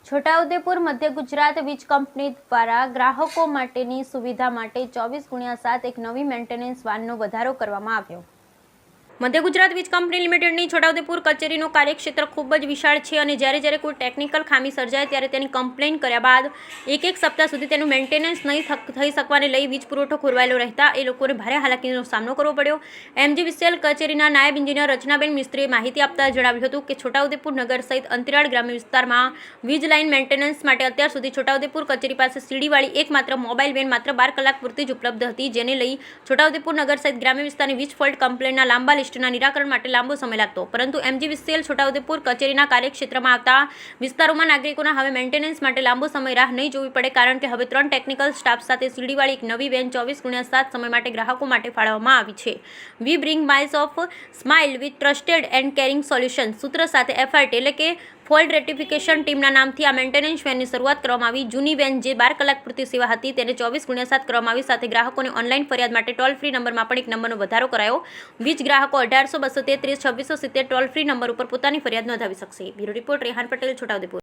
છોટાઉદેપુર મધ્ય ગુજરાત વીજ કંપની દ્વારા ગ્રાહકો માટેની સુવિધા માટે 24x7 એક નવી મેન્ટેનન્સ વાનનો વધારો કરવામાં આવ્યો। મધ્ય ગુજરાત વીજ કંપની લિમિટેડની છોટાઉદેપુર કચેરીનું કાર્યક્ષેત્ર ખૂબ જ વિશાળ છે અને જ્યારે કોઈ ટેકનિકલ ખામી સર્જાય ત્યારે તેની કમ્પ્લેન કર્યા બાદ એક સપ્તાહ સુધી તેનું મેન્ટેનન્સ નહીં થઈ શકવાને લઈ વીજ પુરવઠો ખોરવાયેલો રહેતા એ લોકોને ભારે હાલાકીનો સામનો કરવો પડ્યો। MGVCL કચેરીના નાયબ એન્જિનિયર રચનાબેન મિસ્ત્રીએ માહિતી આપતા જણાવ્યું હતું કે છોટાઉદેપુર નગર સહિત અંતરિયાળ ગ્રામ્ય વિસ્તારમાં વીજ લાઇન મેન્ટેનન્સ માટે અત્યાર સુધી છોટાઉદેપુર કચેરી પાસે સીડીવાળી એકમાત્ર મોબાઈલ વેન માત્ર 12 કલાક પૂરતી જ ઉપલબ્ધ હતી, જેને લઈ છોટાઉદેપુર નગર સહિત ગ્રામ્ય વિસ્તારની વીજ ફોલ્ટ કમ્પ્લેનના લાંબા લિસ્ટના નિરાકરણ માટે લાંબો સમય લાગતો, પરંતુ MGVCL છોટાઉદેપુર કચેરીના કાર્યક્ષેત્રમાં આવતા વિસ્તારોમાં નાગરિકોના હવે મેન્ટેનન્સ માટે લાંબો સમય રાહ નહીં જોવી પડે, કારણ કે હવે 3 ટેકનિકલ સ્ટાફ સાથે સીડીવાળી એક નવી વેન 24x7 સમય માટે ગ્રાહકો માટે ફાળવવામાં આવી છે। We bring miles of smile with trusted and caring solution સૂત્ર સાથે FRT એટલે કે ફોલ્ટ રેક્ટિફિકેશન ટીમના નામથી આ મેન્ટેનન્સ વેનની શરૂઆત કરવામાં આવી। જૂની વેન જે 12 કલાક પૂરતી સેવા હતી તેને 24x7 કરવામાં આવી। સાથે ગ્રાહકોને ઓનલાઈન ફરિયાદ માટે ટોલ ફ્રી નંબરમાં પણ એક નંબરનો વધારો કરાયો। વીજ ગ્રાહકો 1800 233 2670 ટોલ ફ્રી નંબર ઉપર પોતાની ફરિયાદ નોંધાવી શકશે। Bureau report Rehan Patel, Chhota Udepur.